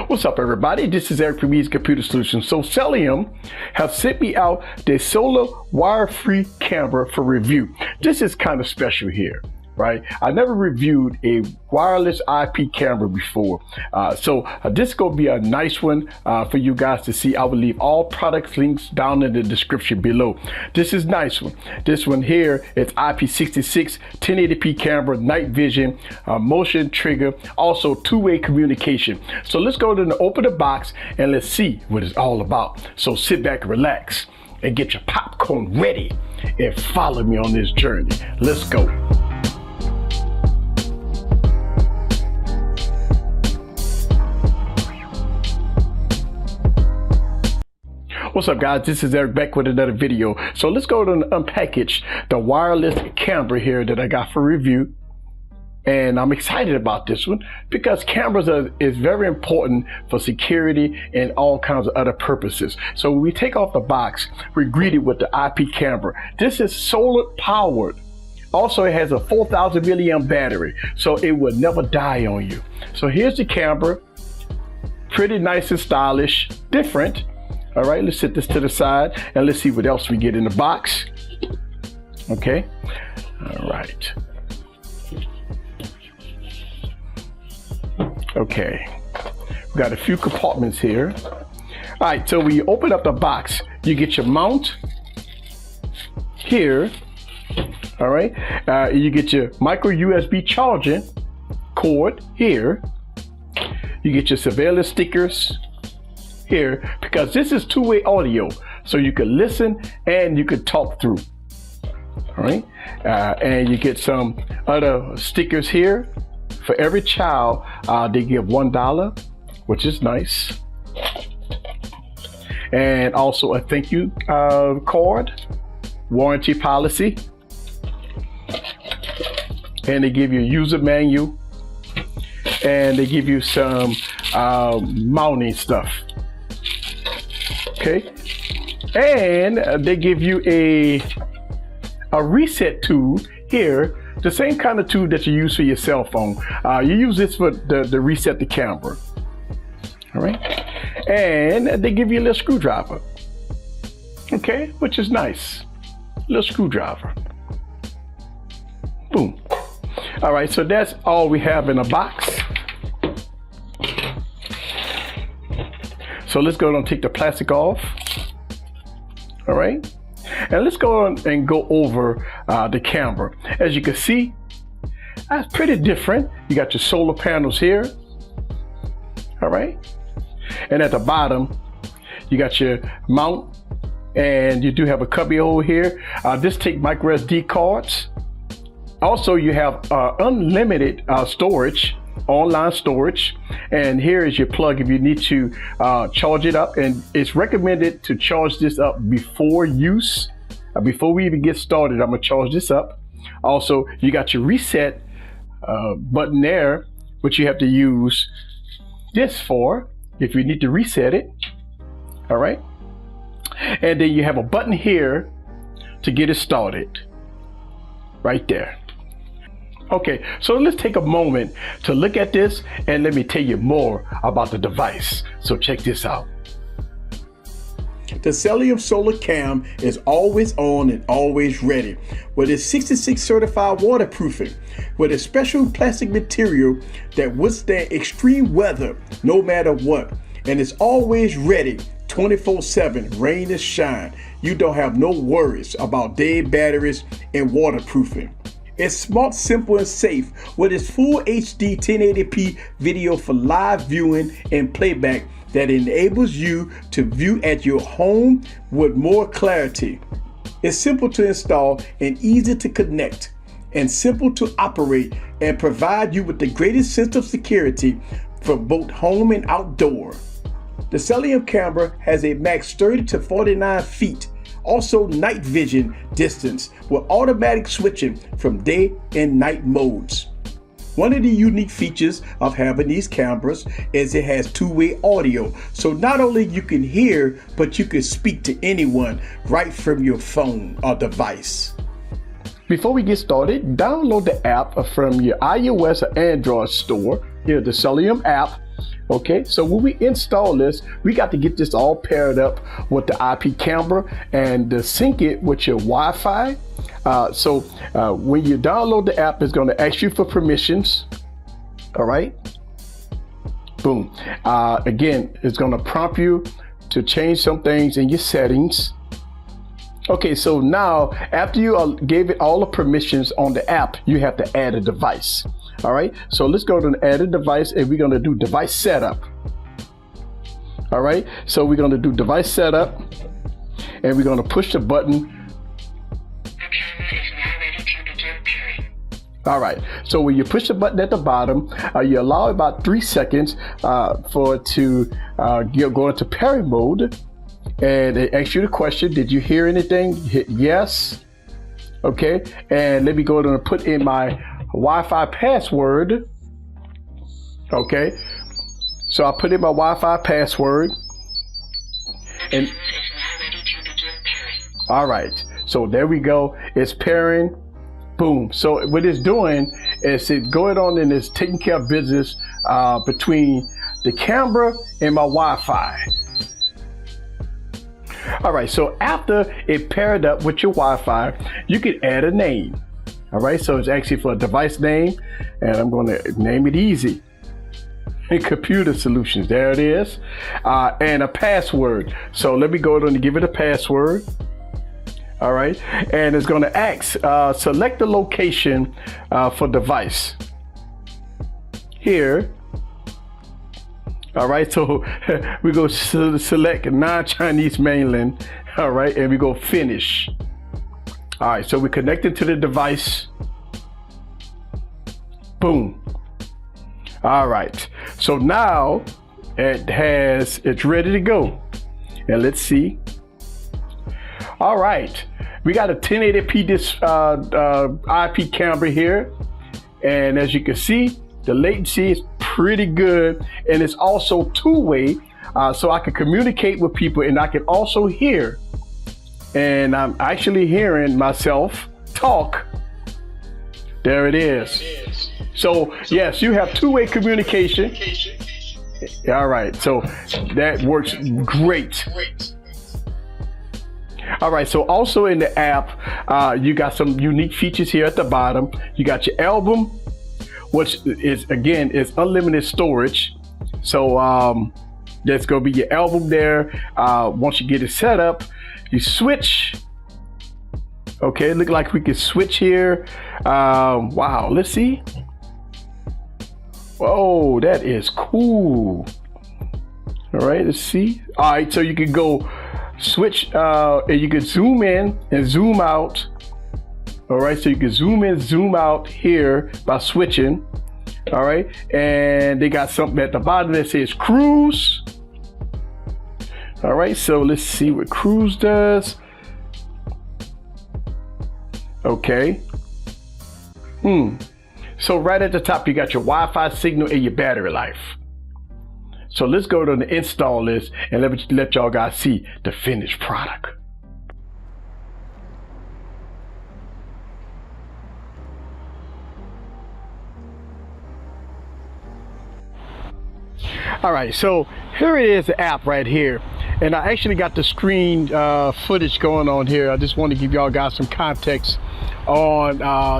What's up, everybody? This is Eric from Ease Computer Solutions. So Solion have sent me out the solar wire-free camera for review. This is kind of special here, right? I never reviewed a wireless IP camera before. So this is going to be a nice one for you guys to see. I will leave all product links down in the description below. This is nice one. This one here is IP66 1080p camera, night vision, motion trigger, also two-way communication. So let's go ahead and open the box and let's see what it's all about. So sit back and relax and get your popcorn ready and follow me on this journey. Let's go. What's up, guys? This is Eric back with another video. So let's go and unpackage the wireless camera here that I got for review. And I'm excited about this one because cameras is very important for security and all kinds of other purposes. So when we take off the box, we're greeted with the IP camera. This is solar powered. Also, it has a 4,000 milliamp battery, so it will never die on you. So here's the camera, pretty nice and stylish, different. All right, let's set this to the side and let's see what else we get in the box. Okay, all right. Okay, we got a few compartments here. All right, so when you open up the box, you get your mount here. All right, you get your micro USB charging cord here. You get your surveillance stickers here, because this is two-way audio, so you can listen and you can talk through. All right, and you get some other stickers here. For every child, they give $1, which is nice, and also a thank you card, warranty policy, and they give you a user manual, and they give you some mounting stuff. Okay, and they give you a reset tool here, the same kind of tool that you use for your cell phone. You use this for the reset the camera. All right, and they give you a little screwdriver. Okay, which is nice, little screwdriver. Boom. All right, so that's all we have in a box. So let's go and take the plastic off. All right, and let's go on and go over the camera. As you can see, that's pretty different. You got your solar panels here. All right, and at the bottom, you got your mount, and you do have a cubby hole here. This take micro SD cards. Also, you have unlimited storage. Online storage, and here is your plug if you need to charge it up, and it's recommended to charge this up before use. Before we even get started, I'm gonna charge this up. Also, you got your reset button there, which you have to use this for if you need to reset it. All right, and then you have a button here to get it started right there. Okay, so let's take a moment to look at this and let me tell you more about the device. So check this out. The Solion Solar Cam is always on and always ready with its 66 certified waterproofing with a special plastic material that withstands extreme weather no matter what, and it's always ready 24/7, rain or shine. You don't have no worries about dead batteries and waterproofing. It's smart, simple, and safe with its full HD 1080p video for live viewing and playback that enables you to view at your home with more clarity. It's simple to install and easy to connect, and simple to operate, and provide you with the greatest sense of security for both home and outdoor. The Solion camera has a max 30 to 49 feet. Also night vision distance with automatic switching from day and night modes. One of the unique features of having these cameras is it has two-way audio. So not only you can hear, but you can speak to anyone right from your phone or device. Before we get started, download the app from your iOS or Android store. Here, the Solion app. Okay, so when we install this, we got to get this all paired up with the IP camera and sync it with your Wi-Fi. When you download the app, it's going to ask you for permissions. All right. Boom. Again, it's going to prompt you to change some things in your settings. Okay, so now after you gave it all the permissions on the app, you have to add a device. All right, so let's go to add a device and we're going to do device setup. All right, so we're going to do device setup and we're going to push the button. All right, so when you push the button at the bottom, you allow about 3 seconds for it to go into PIR mode. And it asks you the question, did you hear anything? Hit yes. Okay, and let me go ahead and put in my Wi-Fi password. Okay, so I put in my Wi-Fi password. And all right, so there we go. It's pairing. Boom. So what it's doing is it's going on and it's taking care of business between the camera and my Wi-Fi. All right, so after it paired up with your Wi-Fi, you can add a name. All right, so it's actually for a device name, and I'm going to name it easy. Computer Solutions, there it is, and a password. So let me go ahead and give it a password. All right, and it's going to ask, select the location for device. Here. All right, so we go select non-Chinese mainland. All right, and we go finish. All right, so we connected to the device. Boom. All right, so now it's ready to go. And let's see. All right, we got a 1080p IP camera here, and as you can see, the latency is pretty good, and it's also two-way, so I can communicate with people and I can also hear, and I'm actually hearing myself talk. There it is. So yes, you have two-way communication. All right, so that works great. All right, so also in the app, you got some unique features here at the bottom. You got your album, which is unlimited storage. So there's gonna be your album there. Once you get it set up, you switch. Okay, look like we can switch here. Wow, let's see. Whoa, that is cool. All right, let's see. All right, so you can go switch and you can zoom in and zoom out. All right, so you can zoom in, zoom out here by switching. All right, and they got something at the bottom that says cruise. All right, so let's see what cruise does. Okay. So right at the top, you got your Wi-Fi signal and your battery life. So let's go to the install list and let y'all guys see the finished product. All right, so here it is, the app right here, and I actually got the screen footage going on here. I just want to give y'all guys some context on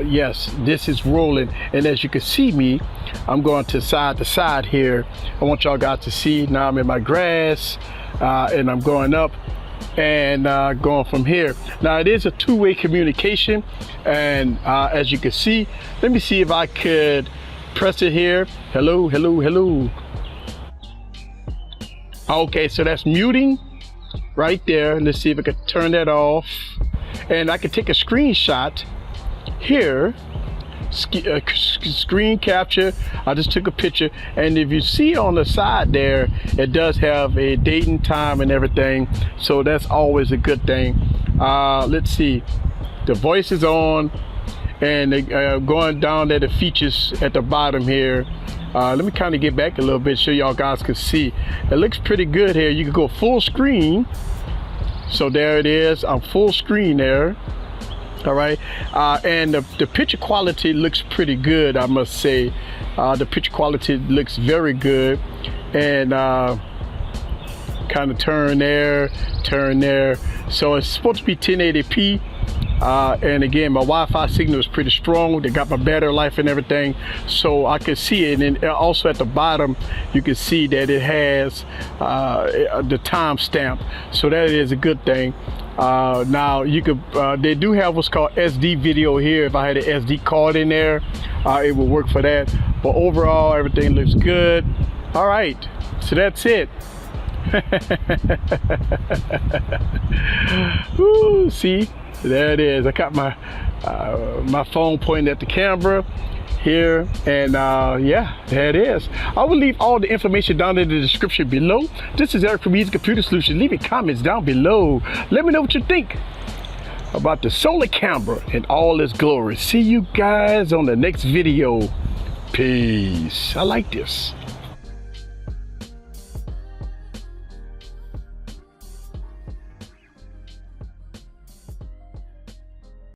yes, this is rolling, and as you can see me, I'm going to side here. I want y'all guys to see now I'm in my grass and I'm going up and going from here. Now it is a two-way communication, and as you can see, let me see if I could press it here. Hello, hello, hello. Okay, so that's muting right there. Let's see if I can turn that off. And I can take a screenshot here, screen capture. I just took a picture, and if you see on the side there, it does have a date and time and everything, so that's always a good thing. Let's see, the voice is on, and going down there, the features at the bottom here. Let me kind of get back a little bit so y'all guys can see. It looks pretty good here. You can go full screen. So there it is. I'm full screen there. All right, and the picture quality looks pretty good, I must say. The picture quality looks very good, and kind of turn there, so it's supposed to be 1080p. And again, my Wi-Fi signal is pretty strong. They got my battery life and everything, so I can see it. And also at the bottom, you can see that it has the timestamp, so that is a good thing. Now you could, they do have what's called SD video here. If I had an SD card in there, it would work for that. But overall, everything looks good. All right, so that's it. Ooh, see, there it is. I got my my phone pointing at the camera here, and yeah, there it is. I will leave all the information down in the description below. This is Eric from Easy Computer Solutions. Leave your comments down below. Let me know what you think about the solar camera in all its glory. See you guys on the next video. Peace. I like this.